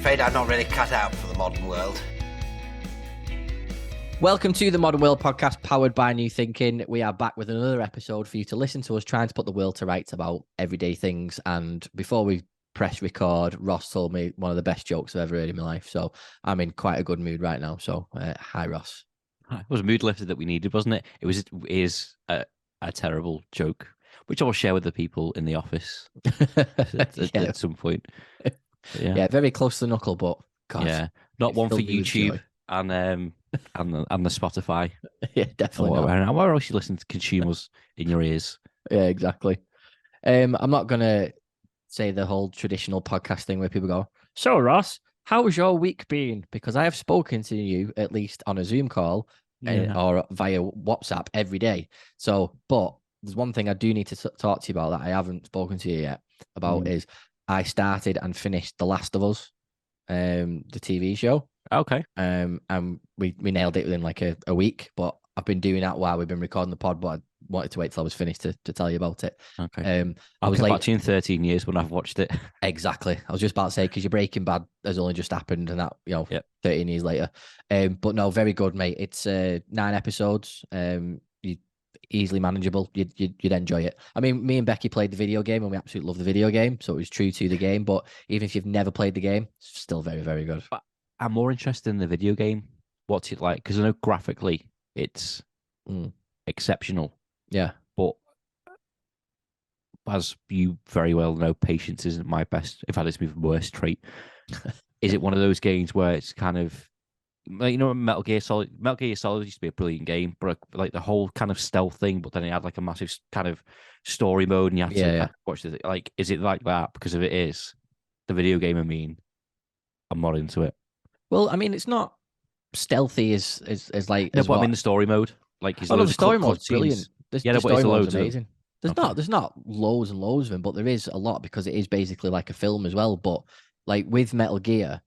afraid I'm not really cut out for the modern world. Welcome to the Modern World podcast, powered by New Thinking. We are back with another episode for you to listen to us trying to put the world to rights about everyday things. And before we press record, Ross told me one of the best jokes I've ever heard in my life. So I'm in quite a good mood right now. So hi, Ross. It was a mood lifter that we needed, wasn't it? It is a terrible joke, which I'll share with the people in the office at some point. Yeah, very close to the knuckle, but God, yeah, not one for YouTube and the Spotify. Yeah, definitely. Where else you listen to consumers in your ears? Yeah, exactly. I'm not gonna say the whole traditional podcast thing where people go, "So Ross, how has your week been?" Because I have spoken to you at least on a Zoom call or via WhatsApp every day. So, but there's one thing I do need to talk to you about that I haven't spoken to you yet about is I started and finished The Last of Us, the TV show. Okay. And we nailed it within like a week, but I've been doing that while we've been recording the pod, but I wanted to wait till I was finished to tell you about it. Okay. I was late. Back to you in 13 years when I've watched it. Exactly. I was just about to say, because your Breaking Bad has only just happened and that, 13 years later. But no, very good, mate. It's 9 episodes. Easily manageable. You'd enjoy it. I mean, me and Becky played the video game and we absolutely love the video game. So it was true to the game. But even if you've never played the game, it's still very, very good. I'm more interested in the video game. What's it like? Because I know graphically it's exceptional. Yeah. But as you very well know, patience isn't my best. In fact, it's my worst trait. Is it one of those games where it's kind of like, Metal Gear Solid? Metal Gear Solid used to be a brilliant game, but like the whole kind of stealth thing, but then it had like a massive kind of story mode, and you had to watch it. Like, is it like that? Because if it is, the video game, I'm not into it. Well, I mean, it's not stealthy as like. No, but I mean the story mode. Like, the story mode's brilliant. The story mode's amazing. There's not loads and loads of them, but there is a lot because it is basically like a film as well. But like with Metal Gear,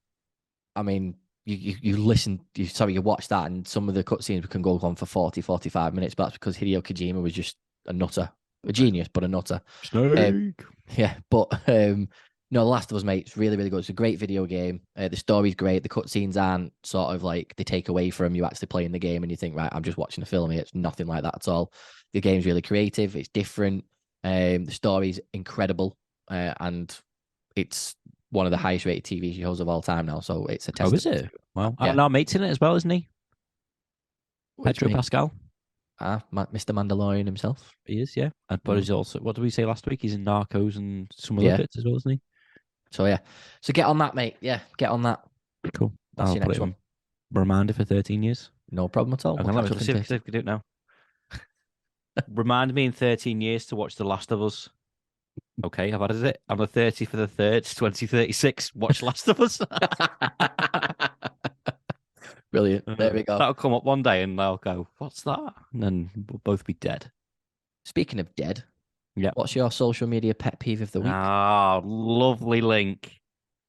I mean, you watch that and some of the cutscenes can go on for 40, 45 minutes, but that's because Hideo Kojima was just a nutter, a genius, but a nutter. Snake. But no, The Last of Us, mate, it's really, really good. It's a great video game. The story's great. The cutscenes aren't sort of like they take away from you actually playing the game and you think, right, I'm just watching a film here. It's nothing like that at all. The game's really creative. It's different. The story's incredible. And it's one of the highest rated TV shows of all time now. So it's a test. Oh, is it? Well, yeah. Our mate's in it as well, isn't he? Pedro Pascal. Mr. Mandalorian himself. He is, yeah. But he's also, what did we say last week? He's in Narcos and some other bits as well, isn't he? So, yeah. So get on that, mate. Yeah, get on that. Cool. That's your next one. Reminder for 13 years. No problem at all. Let's see if we can do it now. Remind me in 13 years to watch The Last of Us. Okay, I've added it. On the 30th of the 3rd, 2036, watch Last of Us. Brilliant. There we go. That'll come up one day and they'll go, what's that? And then we'll both be dead. Speaking of dead, yeah. What's your social media pet peeve of the week? Ah, lovely link.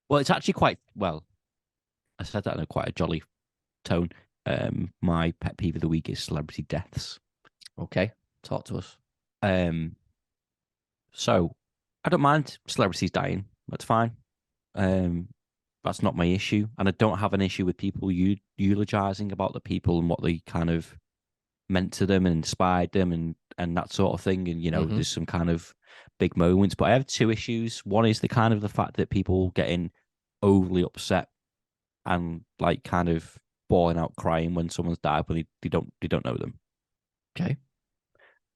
Well, it's actually quite, I said that in quite a jolly tone. My pet peeve of the week is celebrity deaths. Okay, talk to us. So I don't mind celebrities dying. That's fine. That's not my issue. And I don't have an issue with people eulogizing about the people and what they kind of meant to them and inspired them and that sort of thing. And, there's some kind of big moments. But I have 2 issues. One is the fact that people getting overly upset and like kind of bawling out crying when someone's died when they don't know them. Okay.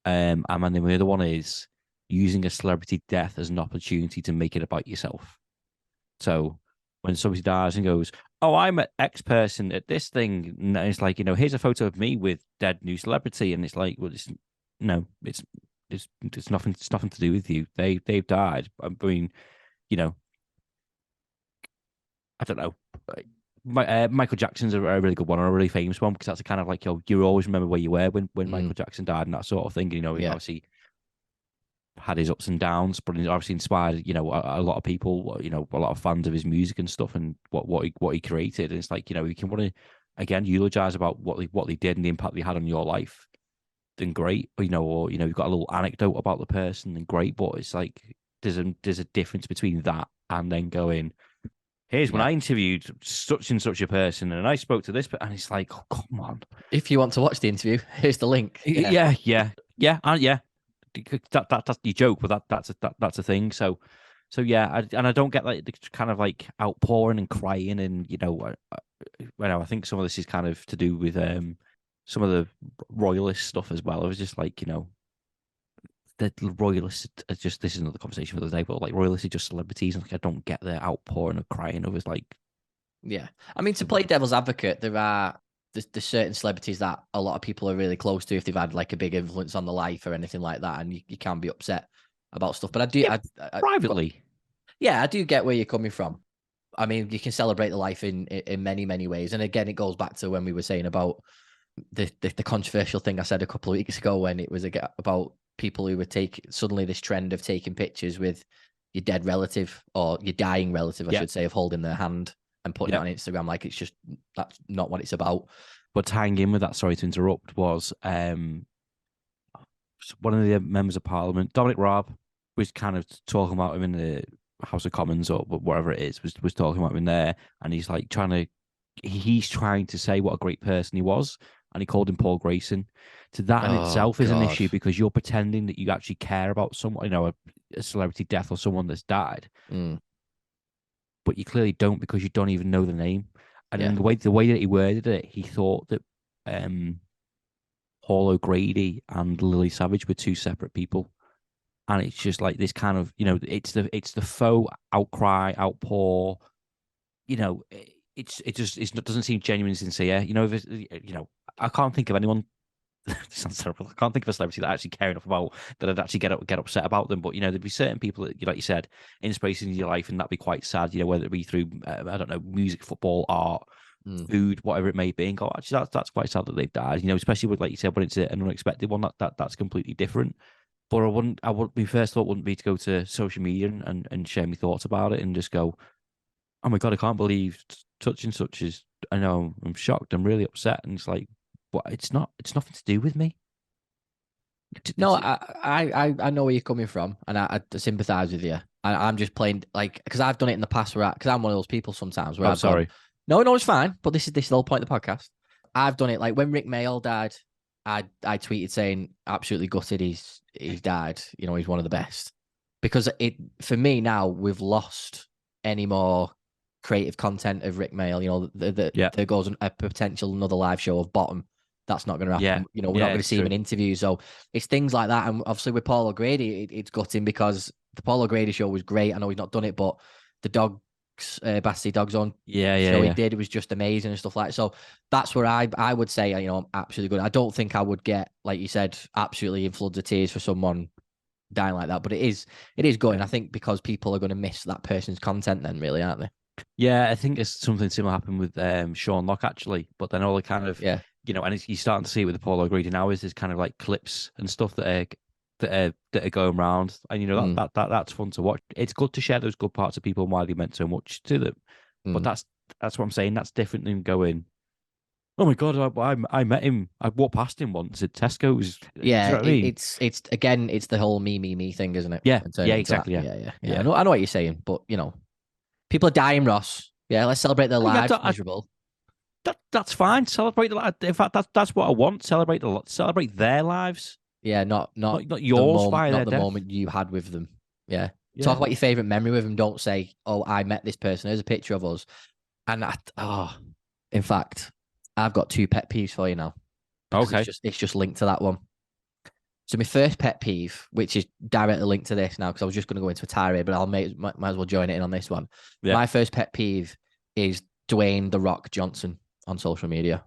And then the other one is using a celebrity death as an opportunity to make it about yourself. So when somebody dies and goes, oh, I'm an X person at this thing, and it's like, here's a photo of me with dead new celebrity, and it's like, well, it's nothing to do with you. They've died. I mean, I don't know. Michael Jackson's a really good one, or a really famous one, because that's a kind of like, you always remember where you were when Michael Jackson died and that sort of thing. He obviously had his ups and downs, but he's obviously inspired, a lot of people, a lot of fans of his music and stuff and what he created. And it's like, you can want to, again, eulogize about what they did and the impact they had on your life, then great. Or you've got a little anecdote about the person, then great. But it's like, there's a difference between that and then going, Here's when Yeah. I interviewed such and such a person, and I spoke to this, and it's like, oh, come on. If you want to watch the interview, here's the link. Yeah, yeah, yeah. That's you joke, but that's a thing. So yeah, and I don't get like the kind of like outpouring and crying, and I think some of this is kind of to do with some of the royalist stuff as well. I was just like, the royalists are just, this is another conversation for the day, but like royalists are just celebrities, and like I don't get their outpouring of crying over like. Yeah. I mean, to play devil's advocate, there's certain celebrities that a lot of people are really close to if they've had like a big influence on the life or anything like that, and you can be upset about stuff. But I do, Yeah, privately. I do get where you're coming from. I mean, you can celebrate the life in many, many ways. And again, it goes back to when we were saying about the controversial thing I said a couple of weeks ago when it was about people who would take suddenly this trend of taking pictures with your dead relative or your dying relative, I should say, of holding their hand and putting it on Instagram. Like, it's just, that's not what it's about. But tying in with that, sorry to interrupt, was one of the members of Parliament, Dominic Raab, was kind of talking about him in the House of Commons or whatever it is, was talking about him in there, and he's like he's trying to say what a great person he was, and he called him Paul Grayson. So that in itself is an issue, because you're pretending that you actually care about someone, a celebrity death or someone that's died, but you clearly don't, because you don't even know the name. And then the way that he worded it, he thought that Paul O'Grady and Lily Savage were two separate people. And it's just like this kind of, it's the faux outcry, outpour. It doesn't seem genuine and sincere. I can't think of anyone. This sounds terrible. I can't think of a celebrity that I actually care enough about that I'd actually get upset about them. But there'd be certain people that, like you said, inspirations in your life, and that'd be quite sad. Whether it be through I don't know, music, football, art, food, whatever it may be, and go, actually, that's quite sad that they've died. Especially with, like you said, when it's an unexpected one, that's completely different. But my first thought wouldn't be to go to social media and share my thoughts about it and just go, oh my God, I can't believe such and such is, I know, I'm shocked, I'm really upset. And it's like, but it's nothing to do with me. No, I know where you're coming from, and I sympathize with you. I'm just playing, like, because I've done it in the past because I'm one of those people sometimes where sorry. No, it's fine. But this is the whole point of the podcast. I've done it like when Rick Mayall died. I tweeted saying absolutely gutted he's died. He's one of the best, because for me now we've lost any more creative content of Rick Mayall. There goes a potential another live show of Bottom. That's not going to happen. We're not going to see him in interviews. So it's things like that. And obviously with Paul O'Grady, it's gutting because the Paul O'Grady show was great. I know he's not done it, but the dogs, Battersea Dogs on show he did, it was just amazing and stuff like that. So that's where I would say, I'm absolutely good. I don't think I would get, like you said, absolutely in floods of tears for someone dying like that. But it is good. I think because people are going to miss that person's content then, really, aren't they? Yeah, I think it's something similar happened with Sean Locke, actually. But then all the kind of, and you're starting to see it with the Paul O'Grady now, is there's kind of like clips and stuff that are going around, and that's fun to watch. It's good to share those good parts of people and why they meant so much to them. But that's what I'm saying. That's different than going, oh my God, I met him. I walked past him once at Tesco's. Yeah, you know what I mean? It's the whole me thing, isn't it? Yeah, exactly. Yeah. I know what you're saying, but people are dying, Ross. Yeah, let's celebrate their lives. Miserable. That's fine. Celebrate the life. In fact, that's what I want. Celebrate their lives. Yeah, not yours. Not the moment you had with them. Yeah. Talk about your favorite memory with them. Don't say, "Oh, I met this person. There's a picture of us." And in fact, I've got two pet peeves for you now. Okay. It's just linked to that one. So my first pet peeve, which is directly linked to this now, because I was just going to go into a tirade, but might as well join it in on this one. Yeah. My first pet peeve is Dwayne "The Rock" Johnson on social media.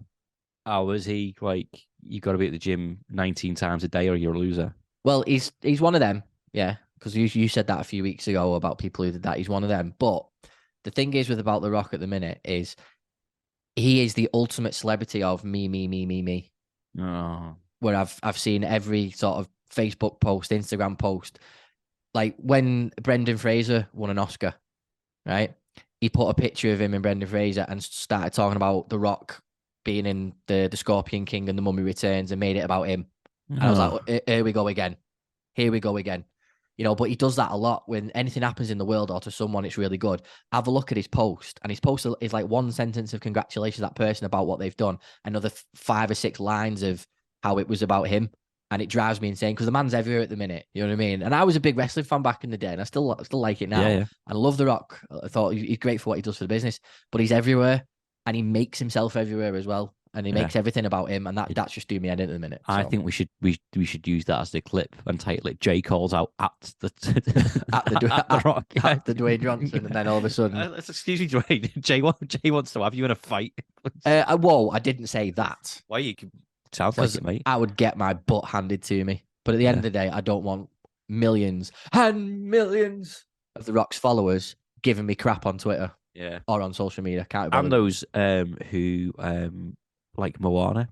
Oh, is he like, you got to be at the gym 19 times a day or you're a loser? Well, he's one of them, yeah, because you said that a few weeks ago about people who did that. He's one of them. But the thing is about The Rock at the minute is he is the ultimate celebrity of me. Oh. Where I've seen every sort of Facebook post, Instagram post, like when Brendan Fraser won an Oscar, right? He put a picture of him and Brendan Fraser and started talking about The Rock being in the Scorpion King and The Mummy Returns and made it about him. And I was like, here we go again. But he does that a lot when anything happens in the world or to someone, it's really good. Have a look at his post, and his post is like one sentence of congratulations to that person about what they've done, another 5 or 6 lines of how it was about him. And it drives me insane because the man's everywhere at the minute. You know what I mean? And I was a big wrestling fan back in the day, and I still like it now. Yeah. I love The Rock. I thought he's great for what he does for the business, but he's everywhere, and he makes himself everywhere as well, and he makes everything about him, and that's just doing me head in at the minute. I think we should use that as the clip and title it "Jay calls out at the the Rock, at the Dwayne Johnson, and then all of a sudden, excuse me, Dwayne. Jay wants to have you in a fight. Whoa! I didn't say that. Why you? Sounds like it, mate. I would get my butt handed to me, but at the end of the day, I don't want millions and millions of The Rock's followers giving me crap on Twitter, or on social media. And those who like Moana,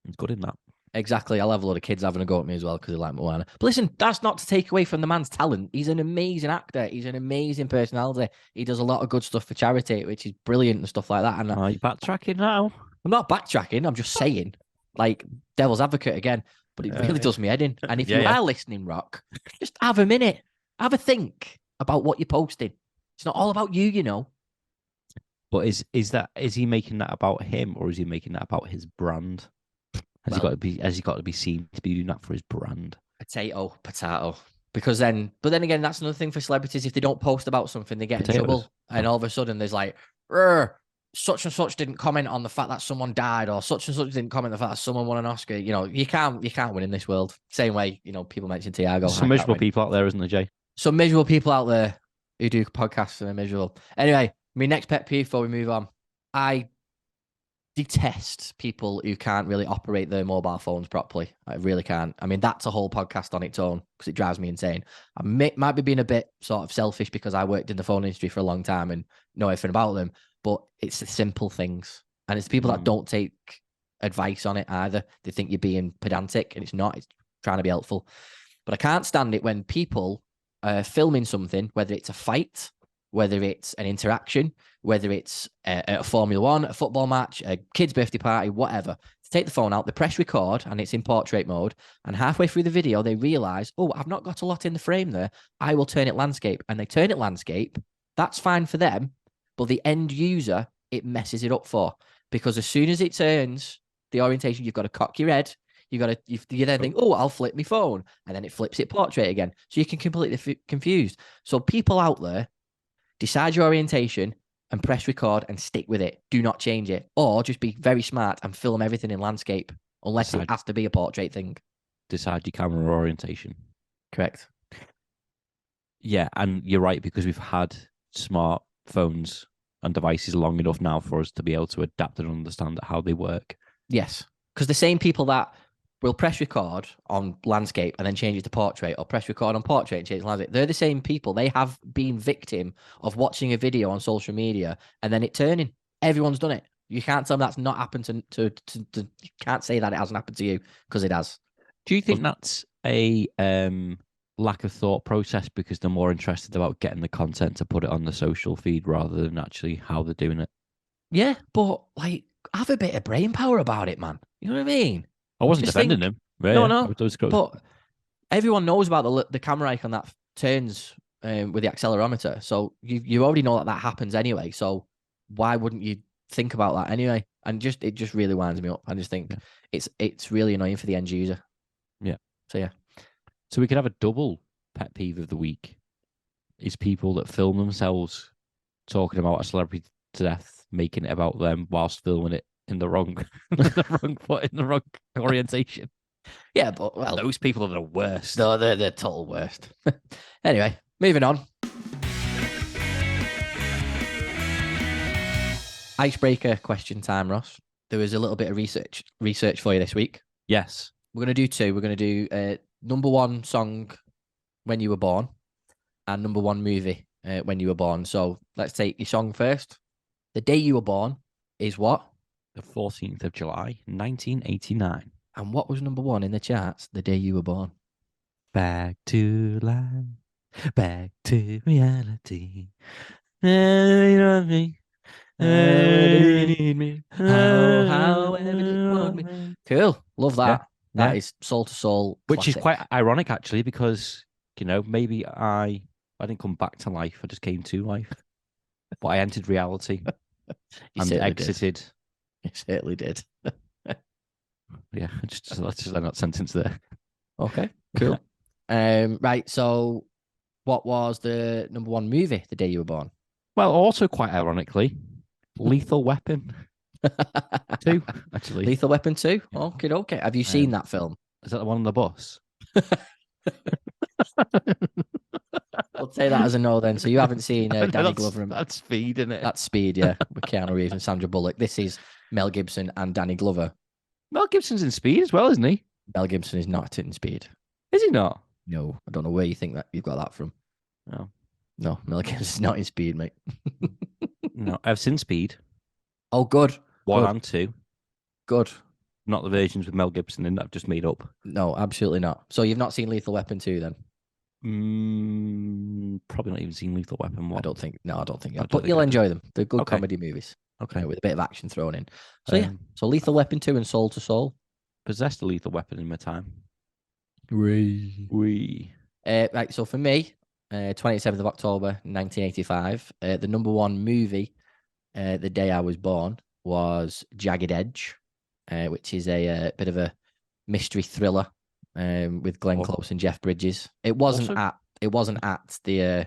it's good in that. Exactly. I'll have a lot of kids having a go at me as well because they like Moana. But listen, that's not to take away from the man's talent. He's an amazing actor. He's an amazing personality. He does a lot of good stuff for charity, which is brilliant and stuff like that. And are you backtracking now? I'm not backtracking. I'm just saying, like, devil's advocate again. But it really does me head in. And if you are listening, Rock, just have a minute. Have a think about what you're posting. It's not all about you. But is he making that about him, or is he making that about his brand? Has he got to be seen to be doing that for his brand? Potato. But then again, that's another thing for celebrities. If they don't post about something, they get in trouble. And all of a sudden there's like, such and such didn't comment on the fact that someone died, or such and such didn't comment on the fact that someone won an Oscar. You can't win in this world. Same way, people mentioned Tiago. Some miserable people out there, isn't there, Jay? Some miserable people out there who do podcasts and are miserable. Anyway, my next pet peeve before we move on. I detest people who can't really operate their mobile phones properly. I really can't. I mean, that's a whole podcast on its own because it drives me insane. I might be being a bit sort of selfish because I worked in the phone industry for a long time and know everything about them, but it's the simple things. And it's people that don't take advice on it either. They think you're being pedantic, and it's not. It's trying to be helpful. But I can't stand it when people are filming something, whether it's a fight, whether it's an interaction, whether it's a Formula One, a football match, a kid's birthday party, whatever. To take the phone out, they press record, and it's in portrait mode. And halfway through the video, they realize, I've not got a lot in the frame there. I will turn it landscape. And they turn it landscape. That's fine for them. But the end user, it messes it up for. Because as soon as it turns the orientation, you've got to cock your head. You then think, I'll flip my phone. And then it flips it portrait again. So you can completely confused. So people out there, decide your orientation and press record and stick with it. Do not change it. Or just be very smart and film everything in landscape, unless it has to be a portrait thing. Decide your camera orientation. Correct. Yeah, and you're right, because we've had smartphones and devices long enough now for us to be able to adapt and understand how they work. Yes, because the same people that will press record on landscape and then change it to portrait, or press record on portrait and change it to landscape. They're the same people. They have been victim of watching a video on social media and then it turning. Everyone's done it. You can't tell me that's not happened to you can't say that it hasn't happened to you, because it has. Do you think that's a lack of thought process because they're more interested about getting the content to put it on the social feed rather than actually how they're doing it? Yeah, but like, have a bit of brain power about it, man. You know what I mean? I wasn't defending him. Yeah, no. But everyone knows about the camera icon that turns with the accelerometer. So you already know that happens anyway. So why wouldn't you think about that anyway? And it just really winds me up. I just think it's really annoying for the end user. Yeah. So yeah. So we could have a double pet peeve of the week. Is people that film themselves talking about a celebrity to death, making it about them whilst filming it in the wrong, in the wrong orientation. Yeah, but those people are the worst. No, they're the total worst. Anyway, moving on. Icebreaker question time, Ross. There was a little bit of research for you this week. Yes. We're going to do 2. We're going to do number 1 song when you were born and number 1 movie when you were born. So let's take your song first. The day you were born is what? The 14th of July, 1989. And what was number 1 in the charts the day you were born? Back to life, back to reality. You know me. You need me. However you want me. Cool. Love that. That is soul to soul. Which is quite ironic, actually, because You know, maybe I didn't come back to life. I just came to life, but I entered reality You and certainly did. exited. You certainly did. Yeah, let's just end that sentence there. Okay, cool. Right. So, what was the number one movie the day you were born? Well, also quite ironically, Lethal Weapon 2, actually. Lethal Weapon 2. Okay, okay. Have you seen that film? Is that the one on the bus? We'll say that as a no then. So you haven't seen Danny Glover and That's Speed, isn't it? that's Speed, yeah, with Keanu Reeves and Sandra Bullock. This is Mel Gibson and Danny Glover. Mel Gibson's in Speed as well, isn't he? Mel Gibson is not in Speed. Is he not? No, I don't know where you think that you've got that from. No. No, Mel Gibson's not in Speed, mate. No, I've seen Speed Oh, good. 1 Good. and 2. Good. Not the versions with Mel Gibson in that I've just made up. No, absolutely not. So you've not seen Lethal Weapon 2 then? Probably not even seen Lethal Weapon 1. I don't think. No, I don't think. I don't But think you'll I did. enjoy them. They're good Okay. comedy movies. Okay. With a bit of action thrown in. So yeah. Um, So Lethal Weapon 2 and Soul to Soul. Possessed a Lethal Weapon in my time. Right. So for me, 27th of October, 1985, the number one movie the day I was born was Jagged Edge, which is a bit of a mystery thriller with Glenn Oh. Close and Jeff Bridges. It wasn't Also- at the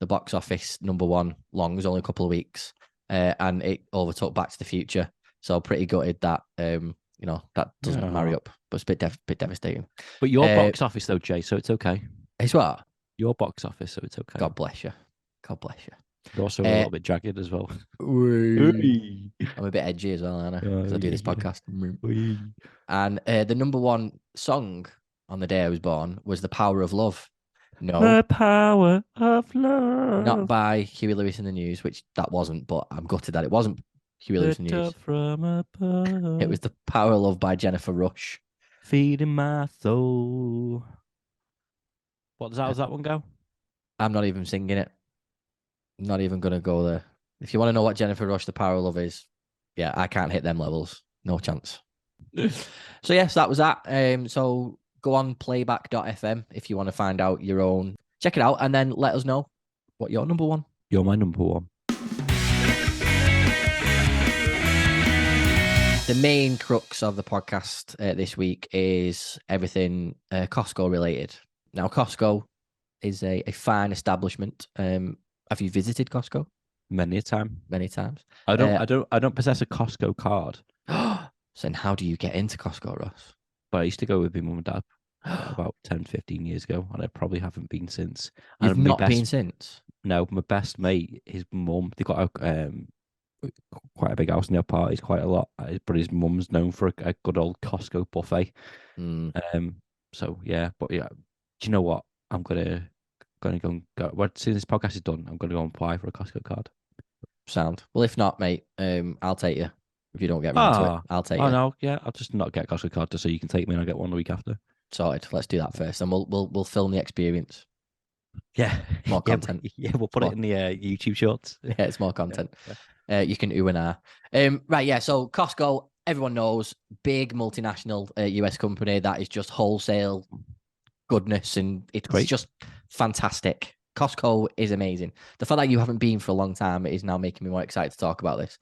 box office number one long. It was only a couple of weeks, and it overtook Back to the Future. So pretty gutted that that doesn't marry Yeah. up, but it's a bit devastating. But your box office though, Jay, so it's okay. It's what? Your box office, so it's okay. God bless you. God bless you. You're also a little bit jagged as well. I'm a bit edgy as well, aren't I? Because I do this podcast. And the number one song on the day I was born was The Power of Love. No, The power of love. not by Huey Lewis and the News, which that wasn't, but I'm gutted that it wasn't Huey Lewis and the News. From above. It was The Power of Love by Jennifer Rush. Feeding my soul. What does that one go? I'm not even singing it. I'm not even going to go there. If you want to know what Jennifer Rush, The Power of Love is, yeah, I can't hit them levels. No chance. So, yes, that was that. So go on playback.fm if you want to find out your own. Check it out and then let us know what your number one. You're my number one. The main crux of the podcast this week is everything Costco related. Now, Costco is a fine establishment. Have you visited Costco? Many a time. Many times. I don't possess a Costco card, So then how do you get into Costco, Ross? but I used to go with my mum and dad about 10, 15 years ago, and I probably haven't been since. You've And my not been best- since? No, my best mate, his mum, they got quite a big house and they have parties quite a lot. But his mum's known for a good old Costco buffet. Mm. So yeah, but yeah, do you know what? I'm gonna go. Well, as soon as this podcast is done, I'm gonna go and apply for a Costco card. Sound. Well, if not, mate, I'll take you. If you don't get round to it, I'll take you. No, yeah, I'll just not get a Costco card just so you can take me and I'll get one the week after. Sorted. Let's do that first, and we'll film the experience. Yeah, More content. Yeah, we'll put it in the YouTube shorts. Yeah, it's more content. Yeah. You can do an R. Right, yeah. So Costco, everyone knows, big multinational US company that is just wholesale goodness, and it's Great. just fantastic. Costco is amazing. The fact that you haven't been for a long time is now making me more excited to talk about this.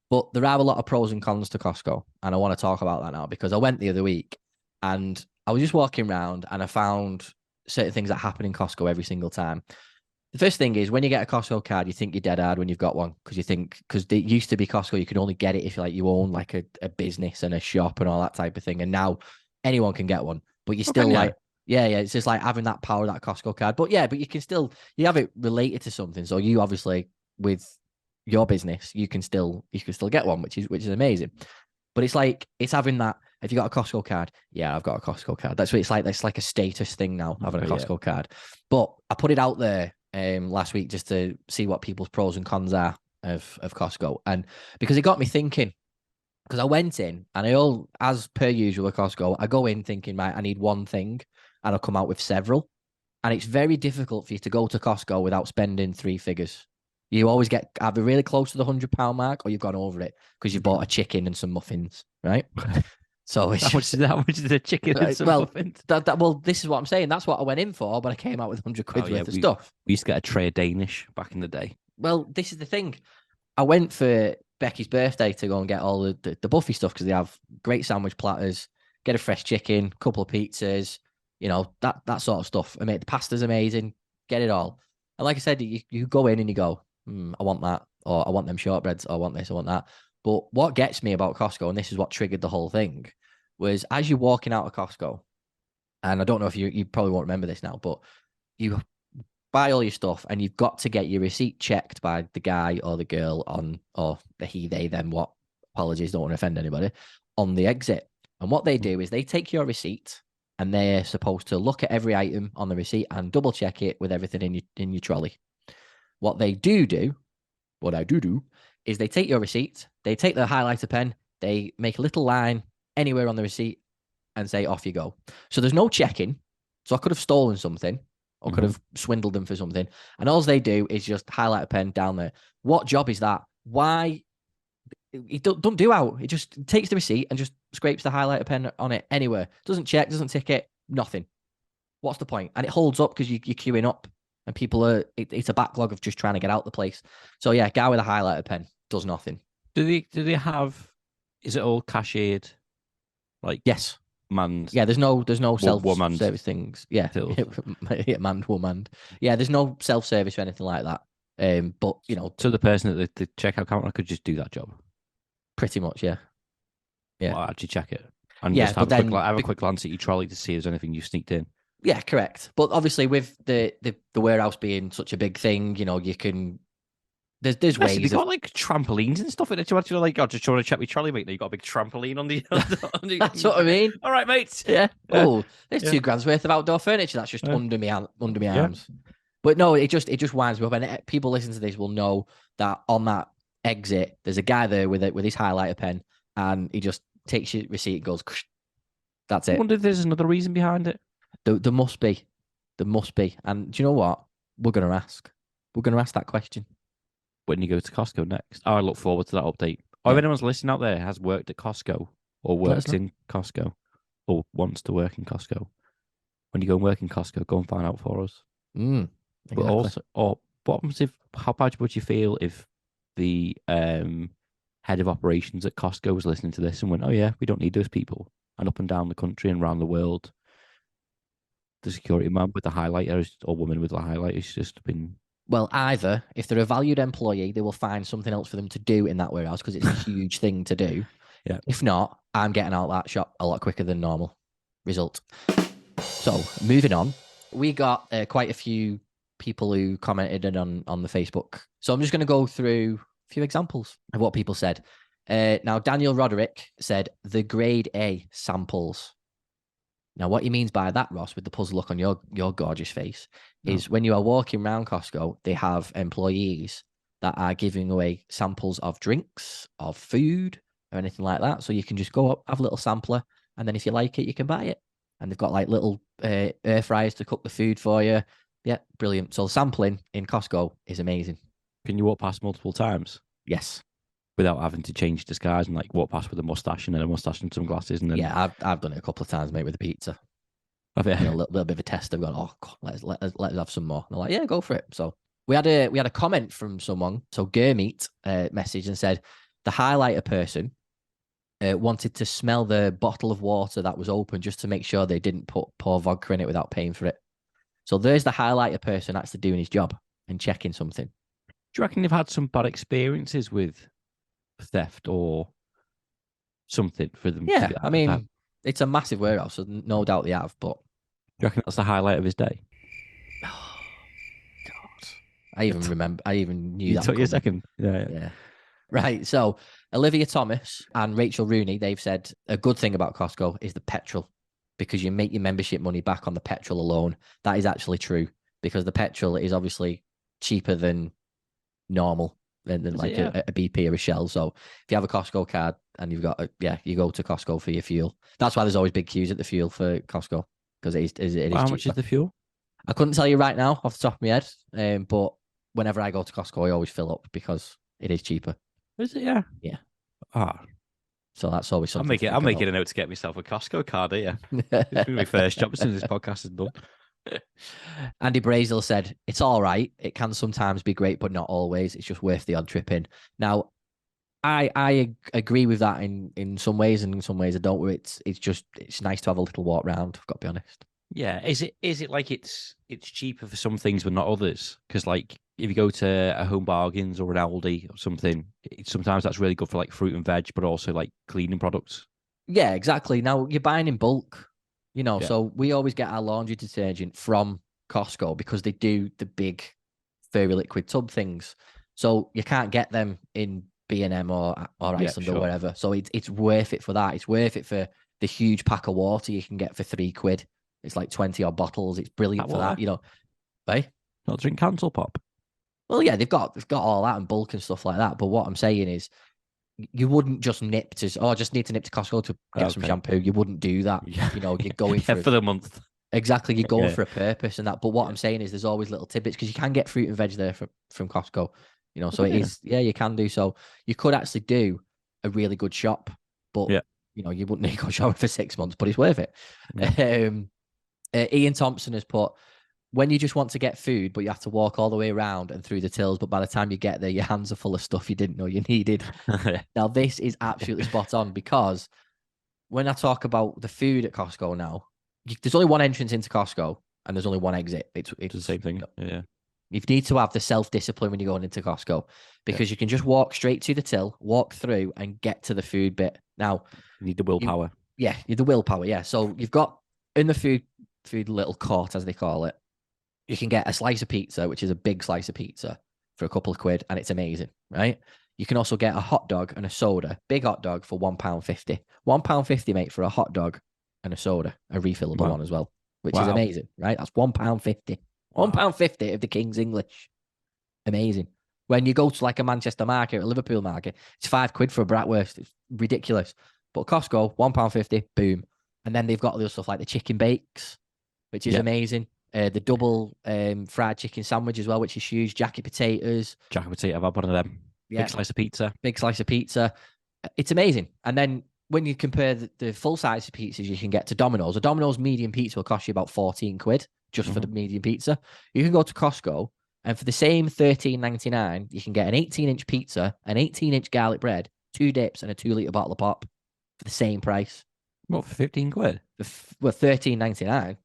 But there are a lot of pros and cons to Costco, and I want to talk about that now because I went the other week and I was just walking around and I found certain things that happen in Costco every single time. The first thing is when you get a Costco card, you think you're dead hard when you've got one because it used to be Costco, you could only get it if you own like a business and a shop and all that type of thing. And now anyone can get one, but you're still yeah, it's just like having that power of that Costco card. But yeah, but you have it related to something. So you obviously with your business, you can still get one, which is amazing. But it's having that. If you got a Costco card, yeah, I've got a Costco card. That's what it's like. That's like a status thing now, having a Costco card. But I put it out there last week just to see what people's pros and cons are of Costco, and because it got me thinking. Because I went in and as per usual with Costco, I go in thinking, right, I need one thing, and I'll come out with several. And it's very difficult for you to go to Costco without spending three figures. You always get either really close to the £100 mark or you've gone over it because you've bought a chicken and some muffins, right? So it's How much is the chicken and some well, muffins? well, this is what I'm saying. That's what I went in for, but I came out with 100 quid Oh, yeah, worth of stuff. We used to get a tray of Danish back in the day. Well, this is the thing. I went for Becky's birthday to go and get all the Buffy stuff because they have great sandwich platters, get a fresh chicken, couple of pizzas, that sort of stuff. I mean, the pasta's amazing, get it all. And like I said, you go in and you go, I want that, or I want them shortbreads, or I want this, I want that. But what gets me about Costco, and this is what triggered the whole thing, was as you're walking out of Costco, and I don't know if you probably won't remember this now, but you buy all your stuff and you've got to get your receipt checked by the guy or the girl or the he, they, them, what, apologies, don't want to offend anybody, on the exit. And what they do is they take your receipt and they're supposed to look at every item on the receipt and double check it with everything in your trolley. What I do is they take your receipt, they take the highlighter pen, they make a little line anywhere on the receipt and say, off you go. So there's no checking. So I could have stolen something or could have swindled them for something. And all they do is just highlight a pen down there. What job is that? Why? It don't do out. It just takes the receipt and just scrapes the highlighter pen on it anywhere. Doesn't check, doesn't tick it, nothing. What's the point? And it holds up because you're queuing up and people are, it's a backlog of just trying to get out the place. So yeah, guy with a highlighter pen does nothing. Do they have, is it all cashiered? Like, yes. Manned. Yeah, there's no self-service things. Yeah, manned, woman. Yeah, there's no self-service or anything like that. But so the person at the checkout counter could just do that job. Pretty much, yeah. Yeah, well, actually check it and yeah, just have a quick glance at your trolley to see if there's anything you sneaked in. Yeah, correct. But obviously, with the warehouse being such a big thing, you can. There's ways. They've got like trampolines and stuff in it. You like, just trying to check my trolley, mate. Now you got a big trampoline on the. That's what I mean. All right, mate. Yeah. Oh, there's $2,000 worth of outdoor furniture. That's just under my arms. But no, it just winds me up. And people listening to this will know that on that exit, there's a guy there with his highlighter pen, and he just takes your receipt and goes. That's it. I wonder if there's another reason behind it. There must be. And do you know what? We're going to ask. We're going to ask that question when you go to Costco next. I look forward to that update. Or if anyone's listening out there has worked at Costco or works in Costco or wants to work in Costco, when you go and work in Costco, go and find out for us. Exactly. But also, what happens how bad would you feel if the head of operations at Costco was listening to this and went, oh yeah, we don't need those people. And up and down the country and around the world, the security man with the highlighter or woman with the highlighter has just been... Well, either if they're a valued employee, they will find something else for them to do in that warehouse because it's a huge thing to do. Yeah. If not, I'm getting out of that shop a lot quicker than normal. Result. So moving on, we got quite a few people who commented on the Facebook. So I'm just going to go through a few examples of what people said. Now, Daniel Roderick said the grade A samples. Now, what he means by that, Ross, with the puzzle look on your gorgeous face, is when you are walking around Costco, they have employees that are giving away samples of drinks, of food, or anything like that. So you can just go up, have a little sampler, and then if you like it, you can buy it. And they've got like little air fryers to cook the food for you. Yeah, brilliant. So sampling in Costco is amazing. Can you walk past multiple times? Yes. Without having to change disguise and like walk past with a mustache and then a mustache and some glasses and then... Yeah, I've done it a couple of times, mate, with the pizza. Have you? A little bit of a test. I've gone, oh, God, let's have some more. And they're like, yeah, go for it. So we had a comment from someone. So Gurmeet messaged and said the highlighter person wanted to smell the bottle of water that was open just to make sure they didn't pour vodka in it without paying for it. So there's the highlighter person actually doing his job and checking something. Do you reckon they've had some bad experiences with theft or something for them? Yeah, I mean, it's a massive warehouse, so no doubt they have, but... Do you reckon that's the highlight of his day? Oh, God. I even knew that. It took you a second. Yeah. Right, so Olivia Thomas and Rachel Rooney, they've said a good thing about Costco is the petrol, because you make your membership money back on the petrol alone. That is actually true, because the petrol is obviously cheaper than normal. Than like a BP or a Shell. So if you have a Costco card and you've got you go to Costco for your fuel. That's why there's always big queues at the fuel for Costco, because it is How much is the fuel? I couldn't tell you right now off the top of my head, but whenever I go to Costco, I always fill up because it is cheaper. Is it? Yeah. Yeah. Ah, So that's always I'm something. making a note to get myself a Costco card here. It's gonna be my first job since this podcast is done. Andy Brazil said, it's all right. It can sometimes be great, but not always. It's just worth the odd trip in. Now, I agree with that in some ways, and in some ways I don't. It's nice to have a little walk round. I've got to be honest. Yeah, is it like it's cheaper for some things but not others? Because like if you go to a Home Bargains or an Aldi or something, sometimes that's really good for like fruit and veg, but also like cleaning products. Yeah, exactly. Now you're buying in bulk, Yeah. So we always get our laundry detergent from Costco because they do the big furry liquid tub things. So you can't get them in B&M or Iceland or wherever. So it's worth it for that. It's worth it for the huge pack of water you can get for £3. It's like 20 odd bottles. It's brilliant for that, Hey? Not drink cancel pop. Well, yeah, they've got all that in bulk and stuff like that. But what I'm saying is, you wouldn't just nip to, I just need to nip to Costco to get some shampoo. You wouldn't do that. Yeah. You're going for the month. Exactly, you're going for a purpose and that. But what I'm saying is, there's always little tidbits because you can get fruit and veg there from Costco. So it is. Yeah, you can do so. You could actually do a really good shop, but you wouldn't need to go shopping for 6 months, but it's worth it. Yeah. Ian Thompson has put, when you just want to get food, but you have to walk all the way around and through the tills, but by the time you get there, your hands are full of stuff you didn't know you needed. Now, this is absolutely spot on, because when I talk about the food at Costco now, there's only one entrance into Costco and there's only one exit. It's the same thing. Yeah. You need to have the self-discipline when you're going into Costco, because you can just walk straight to the till, walk through and get to the food bit. Now, you need the willpower. You need the willpower. Yeah. So you've got in the food little court, as they call it, you can get a slice of pizza, which is a big slice of pizza, for a couple of quid, and it's amazing, right? You can also get a hot dog and a soda, big hot dog, for £1.50. £1.50, mate, for a hot dog and a soda, a refillable one as well, which is amazing, right? That's £1.50. £1.50 of the King's English. Amazing. When you go to like a Manchester market or a Liverpool market, it's £5 for a bratwurst. It's ridiculous. But Costco, £1.50, boom. And then they've got other stuff like the chicken bakes, which is amazing. The double fried chicken sandwich as well, which is huge. Jacket potatoes. Jacket potato, I've had one of them. Yeah. Big slice of pizza. Big slice of pizza. It's amazing. And then when you compare the full size of pizzas you can get to Domino's, a Domino's medium pizza will cost you about £14 just for the medium pizza. You can go to Costco, and for the same $13.99, you can get an 18-inch pizza, an 18-inch garlic bread, 2 dips, and a 2-litre bottle of pop for the same price. What, for £15? Well, $13.99.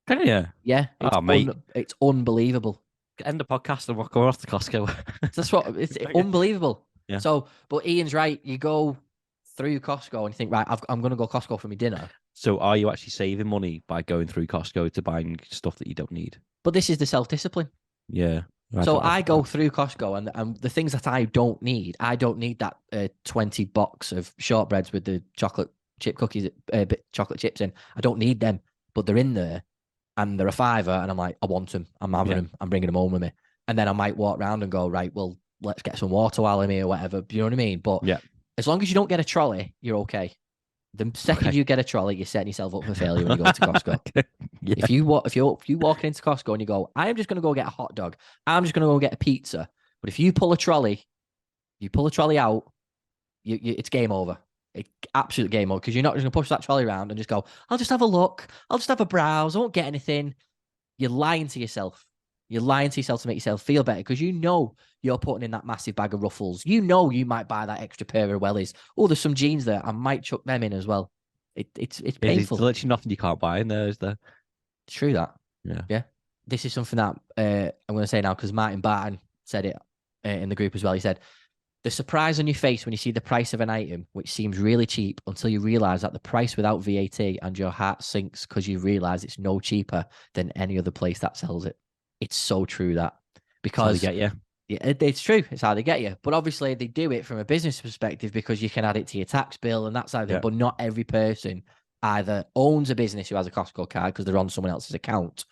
Can you? Yeah. Mate. It's unbelievable. End the podcast and we're off to Costco. That's what it's unbelievable. Yeah. So, but Ian's right. You go through Costco and you think, right, I'm going to go Costco for my dinner. So are you actually saving money by going through Costco to buying stuff that you don't need? But this is the self-discipline. Yeah. So I go through Costco and the things that I don't need that 20 box of shortbreads with the chocolate chip cookies, chocolate chips in. I don't need them, but they're in there and they're a £5, and I'm like, I want them. I'm having them. I'm bringing them home with me. And then I might walk around and go, right, well, let's get some water while I'm here or whatever. Do you know what I mean? But as long as you don't get a trolley, you're okay. The second you get a trolley, you're setting yourself up for failure when you go to Costco. If you walk into Costco and you go, I am just going to go get a hot dog, I'm just going to go get a pizza. But if you pull a trolley out, it's game over. It's absolute game over, because you're not just going to push that trolley around and just go, I'll just have a look. I'll just have a browse. I won't get anything. You're lying to yourself. You're lying to yourself to make yourself feel better, because you're putting in that massive bag of Ruffles. You might buy that extra pair of wellies. Oh, there's some jeans there. I might chuck them in as well. It's painful. There's literally nothing you can't buy in there, is there? True that. Yeah. This is something that I'm going to say now, because Martin Barton said it in the group as well. He said, the surprise on your face when you see the price of an item, which seems really cheap, until you realise that the price without VAT, and your heart sinks because you realise it's no cheaper than any other place that sells it. It's so true that, because they get you. Yeah, it's true. It's how they get you. But obviously they do it from a business perspective, because you can add it to your tax bill and that side of it. But not every person either owns a business who has a Costco card because they're on someone else's account,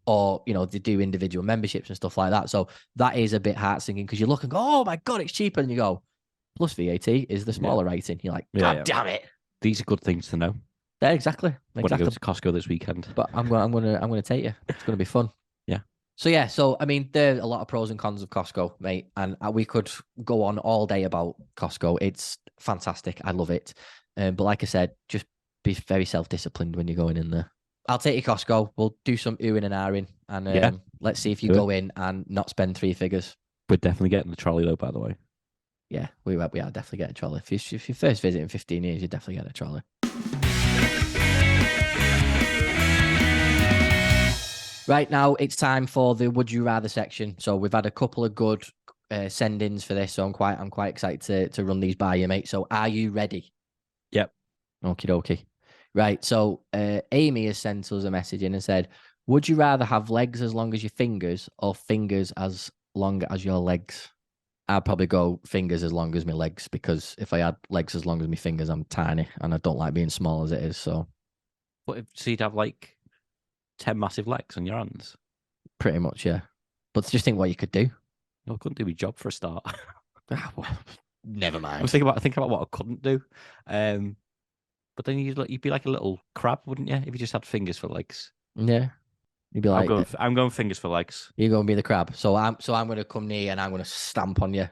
or, they do individual memberships and stuff like that. So that is a bit heart-sinking, because you look and go, oh my God, it's cheaper. And you go, plus VAT is the smaller rating. You're like, God damn it. These are good things to know. Yeah, exactly. When I go to Costco this weekend. But I'm going to take you. It's going to be fun. Yeah. So yeah, so I mean, there are a lot of pros and cons of Costco, mate, and we could go on all day about Costco. It's fantastic. I love it. But like I said, just be very self-disciplined when you're going in there. I'll take you Costco. We'll do some oohing and ahhing, and Yeah, let's see if you do it. go in and not spend three figures. We're definitely getting the trolley though, by the way. Yeah, we are definitely get a trolley. If you first visit in 15 years, you definitely get a trolley. Right now, it's time for the Would You Rather section. So we've had a couple of good send-ins for this, so I'm quite excited to run these by you, mate. So are you ready? Yep. Okie dokie. Right. So Amy has sent us a message in and said, "Would you rather have legs as long as your fingers or fingers as long as your legs?" I'd probably go fingers as long as my legs, because if I had legs as long as my fingers, I'm tiny and I don't like being small as it is. So But so you'd have like 10 massive legs on your hands. pretty much, yeah. But just think what you could do. I couldn't do my job for a start. Never I'm mind. thinking about what I couldn't do. But then you'd be like a little crab, wouldn't you? If you just had fingers for legs. Yeah. You'd be like, I'm going fingers for legs. you're gonna be the crab. So I'm gonna come near and I'm gonna stamp on you.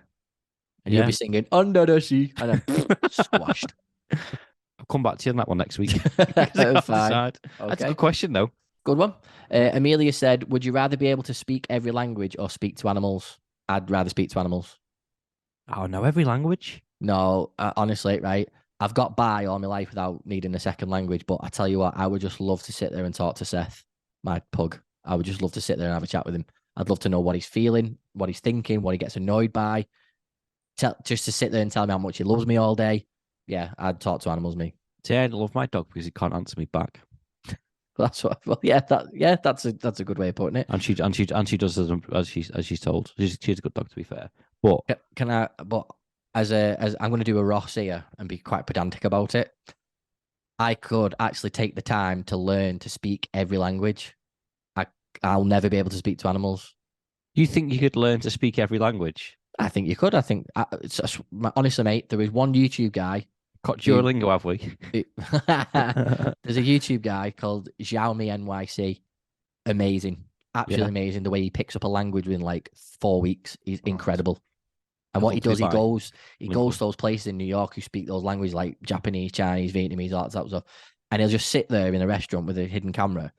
And Yeah. you'll be singing under the sea and then squashed. I'll come back to you on that one next week. Because I can't Fine. decide. That's a Okay. good question though. Good one. Amelia said, "Would you rather be able to speak every language or speak to animals?" I'd rather speak to animals. Oh no, every language. No, honestly, right? I've got by all my life without needing a second language, but I tell you what, I would just love to sit there and talk to Seth, my pug. I would just love to sit there and have a chat with him. I'd love to know what he's feeling, what he's thinking, what he gets annoyed by. Just to sit there and tell me how much he loves me all day. Yeah, I'd talk to animals, me. See, I love my dog because he can't answer me back. That's what. Well, that's a good way of putting it. And she does as she's told. She's a good dog, to be fair. But Can I? But as I'm going to do a Ross here and be quite pedantic about it. I could actually take the time to learn to speak every language. I'll never be able to speak to animals. you think you could learn to speak every language? I think you could. I think, honestly, mate, there is one YouTube guy. Got Duolingo, have we? There's a YouTube guy called Xiaomi NYC. Amazing. Absolutely amazing. The way he picks up a language within like 4 weeks is incredible. And what he does, he goes to those places in New York who speak those languages like Japanese, Chinese, Vietnamese, all that type of stuff. And he'll just sit there in a restaurant with a hidden camera,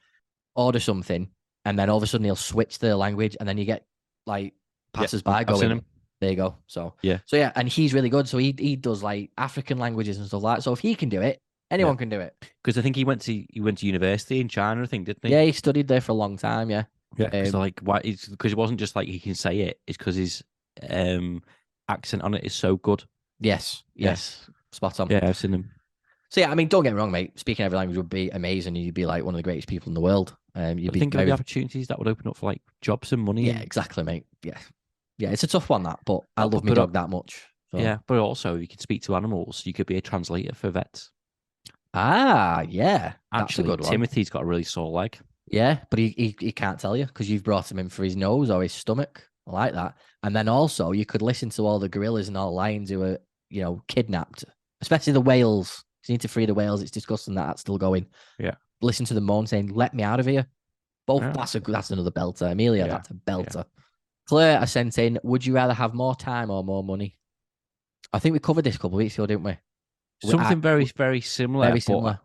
order something, and then all of a sudden he'll switch the language, and then you get like passers-by going, there you go. So yeah, and he's really good. So he does like African languages and stuff like that. So if he can do it, anyone can do it. Because I think he went to university in China, I think, didn't he? Yeah, he studied there for a long time. Yeah. Yeah. Like why? Because it wasn't just like he can say it. It's because his accent on it is so good. Yes. Spot on. Yeah, I've seen him. So yeah, I mean, don't get me wrong, mate. Speaking every language would be amazing. You'd be like one of the greatest people in the world. You'd be think of the opportunities that would open up for like jobs and money. Yeah, exactly, mate. Yeah, it's a tough one, that, but I love my dog that much. So. Yeah, but also you can speak to animals. You could be a translator for vets. Ah, yeah. Actually, that's a good Timothy's got a really sore leg. Yeah, but he can't tell you because you've brought him in for his nose or his stomach. I like that. And then also you could listen to all the gorillas and all the lions who are, kidnapped, especially the whales. You need to free the whales. It's disgusting that that's still going. Yeah. Listen to the moan saying, "Let me out of here." Both. Yeah. That's another belter. Amelia, that's a belter. Yeah. Claire, I sent in, would you rather have more time or more money? I think we covered this a couple of weeks ago, didn't we? Something very, very similar. Very similar.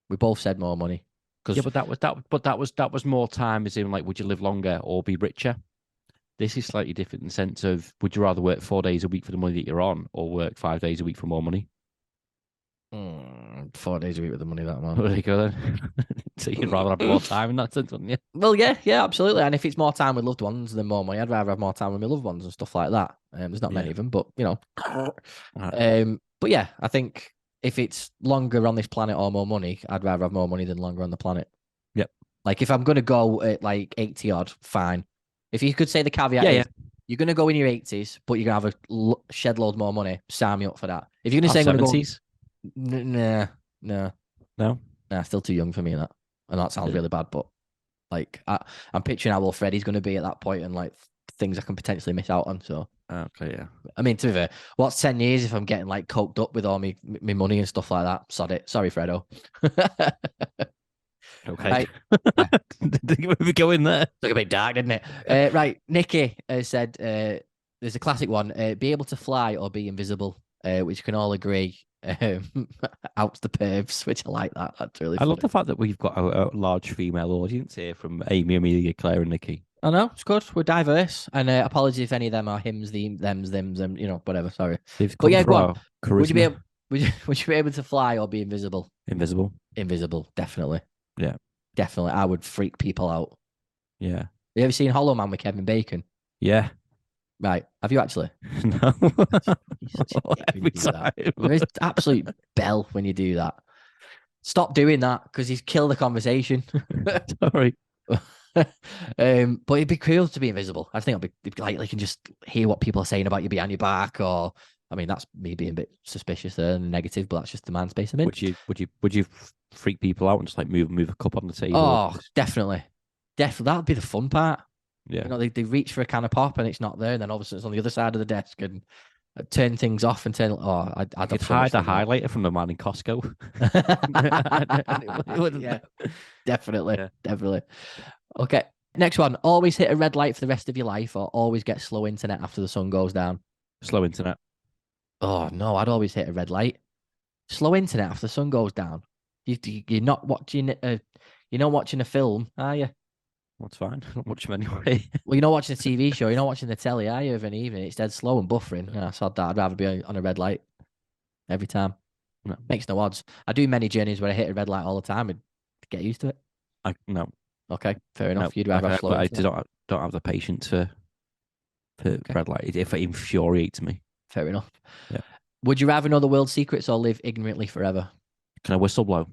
We both said more money. Yeah, but that was more time, as in like, would you live longer or be richer? This is slightly different in the sense of, would you rather work 4 days a week for the money that you're on, or work 5 days a week for more money? 4 days a week with the money that man. There you go then. So you'd rather have more time in that sense, wouldn't you? Well, yeah, absolutely. And if it's more time with loved ones than more money, I'd rather have more time with my loved ones and stuff like that. There's not many of them, but but yeah, I think if it's longer on this planet or more money, I'd rather have more money than longer on the planet. Yep. Like if I'm going to go at like 80 odd, fine. If you could say the caveat is, you're going to go in your 80s, but you're going to have a shed load more money, sign me up for that. If you're going to say 70s? No, still too young for me. And that sounds really bad, but like I'm picturing how old Freddie's going to be at that point and like things I can potentially miss out on. So okay, yeah. I mean, to be fair, what's 10 years if I'm getting like coked up with all my money and stuff like that? Sod it. Sorry, Fredo. Okay. Right. Did we go in there? Look a bit dark, didn't it? Right. Nikki said there's a classic one: be able to fly or be invisible, which can all agree out the pervs, which I like that. That's really I funny. love the fact that we've got a large female audience here from Amy, Amelia, Claire, and Nikki. I know it's good. We're diverse, and apologies if any of them are hims, thems, them, whatever. Sorry, They've but come yeah, for go on. our Would you be charisma. able? Would you be able to fly or be invisible? Invisible. Invisible, definitely. Yeah. Definitely. I would freak people out. Yeah. You ever seen Hollow Man with Kevin Bacon? Yeah. Right. Have you actually? No. You're such a dick when you Every do that. time. You're an absolute bell when you do that. Stop doing that because he's killed the conversation. Sorry. But it'd be cool to be invisible. I think it'd be like you can just hear what people are saying about you behind your back, or I mean, that's me being a bit suspicious there and negative, but that's just the mind space I'm in. Would you freak people out and just like move a cup on the table? Oh, definitely. Definitely. That would be the fun part. Yeah. You know, they reach for a can of pop and it's not there, and then obviously it's on the other side of the desk and turn things off and turn. Oh, I'd You have could so much hide a fun with highlighter from the man in Costco. that. Yeah, definitely, Yeah. definitely. Okay, next one. Always hit a red light for the rest of your life, or always get slow internet after the sun goes down. Slow internet. Oh no, I'd always hit a red light. Slow internet after the sun goes down. You're not watching you're not watching a film, are you? That's fine. I don't watch them anyway. Well, you're not watching a TV show. You're not watching the telly, are you? Of an evening, it's dead slow and buffering. Yeah, so I'd rather be on a red light every time. No. Makes no odds. I do many journeys where I hit a red light all the time and get used to it. No. Okay, fair enough. No. You'd rather have slow I internet. don't have the patience for red light. If it infuriates me. Fair enough. Yeah. Would you rather know the world's secrets or live ignorantly forever? Can I whistle blow?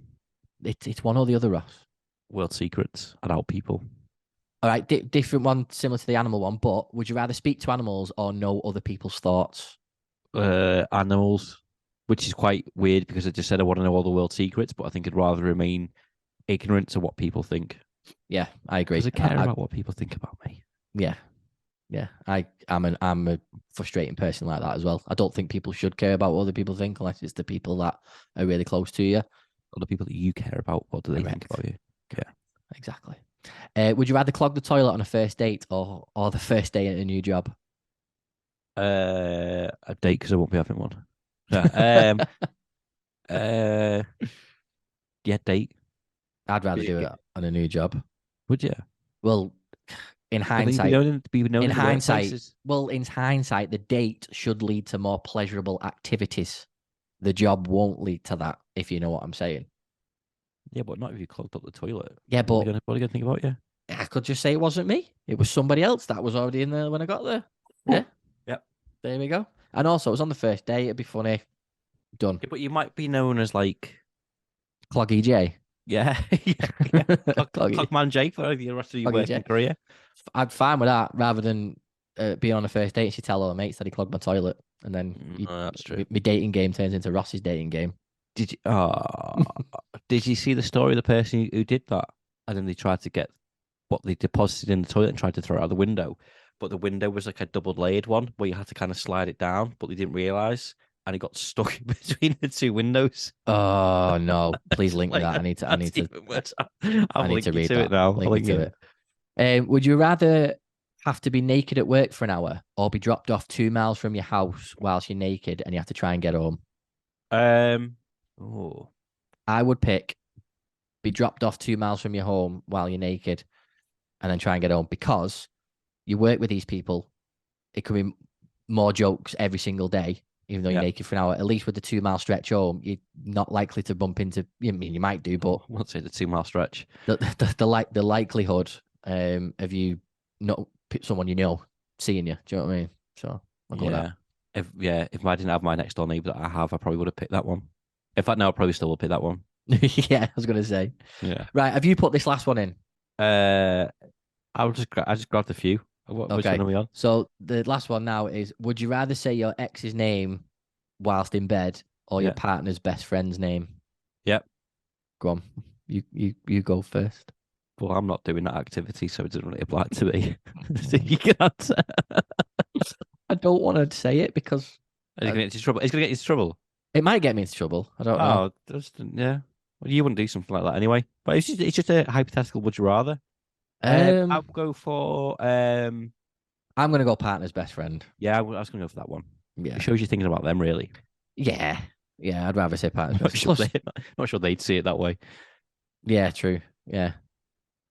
It's one or the other, Ross. World secrets about people. All right, different one, similar to the animal one. But would you rather speak to animals or know other people's thoughts? Animals, which is quite weird because I just said I want to know all the world secrets, but I think I'd rather remain ignorant to what people think. Yeah, I agree. Because I care about what people think about me. Yeah, yeah. I'm a frustrating person like that as well. I don't think people should care about what other people think unless it's the people that are really close to you. Or the people that you care about, what do they think about you? Yeah, exactly. Would you rather clog the toilet on a first date or the first day at a new job? A date because I won't be having one. Yeah, yeah, date. I'd rather do it on a new job. Would you? Well, in hindsight, in hindsight, the date should lead to more pleasurable activities. The job won't lead to that, if you know what I'm saying. Yeah, but not if you clogged up the toilet. Yeah, but what are you going to think about you? I could just say it wasn't me. It was somebody else that was already in there when I got there. Yeah. Yep. There we go. And also, it was on the first day. It'd be funny. Done. Yeah, but you might be known as like Cloggy J. Yeah. Clogman J for the rest of your working career. I'd fine with that rather than being on a first date. She tell her mates that he clogged my toilet, and then that's true. My dating game turns into Ross's dating game. Did you? Did you see the story of the person who did that? And then they tried to get what they deposited in the toilet and tried to throw it out the window, but the window was like a double layered one where you had to kind of slide it down, but they didn't realize, and it got stuck in between the two windows. Oh no! Please link that. I need to read that. It now. Link to it. Would you rather have to be naked at work for an hour or be dropped off 2 miles from your house whilst you're naked and you have to try and get home? I would pick be dropped off 2 miles from your home while you're naked and then try and get home, because you work with these people. It could be more jokes every single day, even though you're naked for an hour. At least with the 2 mile stretch home, you're not likely to bump into. I mean, you might do, but I won't say the 2 mile stretch. The likelihood of you not someone you know seeing you. Do you know what I mean? So I'll go with that. If I didn't have my next door neighbor that I have, I probably would have picked that one. In fact, no, I probably still would pick that one. Yeah, I was gonna say. Yeah. Right. Have you put this last one in? I just grabbed a few. Which one are we on? So the last one now is: would you rather say your ex's name whilst in bed or your partner's best friend's name? Yep. Go on. You go first. Well, I'm not doing that activity, so it doesn't really apply to me. So you can answer. I don't want to say it because He's going to get into trouble. He's going to get into trouble. It might get me into trouble. I don't know. Yeah. Well, you wouldn't do something like that anyway. But it's just a hypothetical. Would you rather? I'll go for I'm gonna go partner's best friend. Yeah, I was gonna go for that one. Yeah, It shows you thinking about them, really. yeah. I'd rather say partner's Not best sure, friend. not sure they'd see it that way. Yeah, true. Yeah,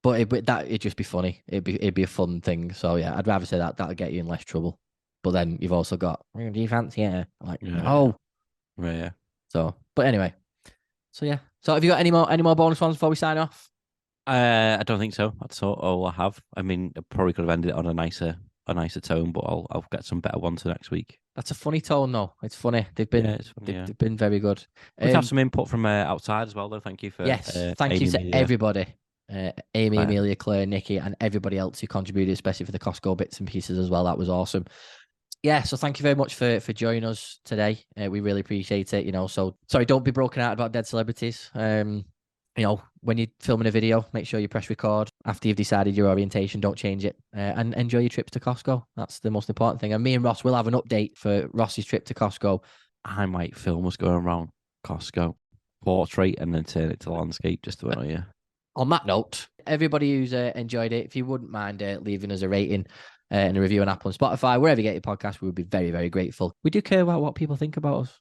but it'd just be funny. It'd be a fun thing. So yeah, I'd rather say that. That'll get you in less trouble. But then you've also got, do you fancy it? Like, no. Yeah. So, but anyway. So yeah. So have you got any more bonus ones before we sign off? I don't think so. That's all I have. I mean, I probably could have ended it on a nicer tone, but I'll get some better ones for next week. That's a funny tone, though. It's funny. They've been it's funny, they've been very good. Let's have some input from outside as well, though. Thank you for yes. Thank Amy, you to Amelia. everybody. Amy, Right. Amelia, Claire, Nikki, and everybody else who contributed, especially for the Costco bits and pieces as well. That was awesome. Yeah, so thank you very much for joining us today. We really appreciate it. So sorry, don't be broken out about dead celebrities. When you're filming a video, make sure you press record after you've decided your orientation. Don't change it, and enjoy your trips to Costco. That's the most important thing. And me and Ross will have an update for Ross's trip to Costco. I might film us going around Costco, portrait, and then turn it to landscape just to annoy you. On that note, everybody who's enjoyed it, if you wouldn't mind leaving us a rating and a review on Apple and Spotify, wherever you get your podcast, we would be very, very grateful. We do care about what people think about us.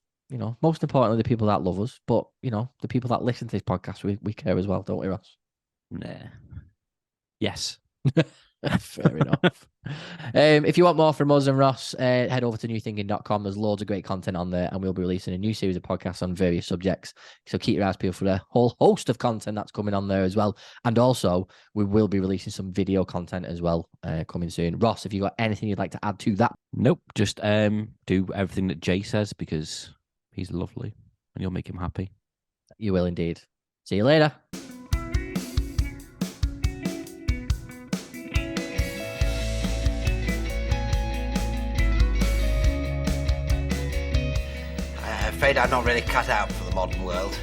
Most importantly, the people that love us, but the people that listen to this podcast, we care as well, don't we, Ross? Nah. Yes. Fair enough. If you want more from us and Ross, head over to newthinking.com. There's loads of great content on there, and we'll be releasing a new series of podcasts on various subjects. So keep your eyes peeled for a whole host of content that's coming on there as well. And also, we will be releasing some video content as well coming soon. Ross, have you got anything you'd like to add to that? Nope. Just do everything that Jay says because he's lovely and you'll make him happy. You will indeed. See you later. I'm afraid I'm not really cut out for the modern world.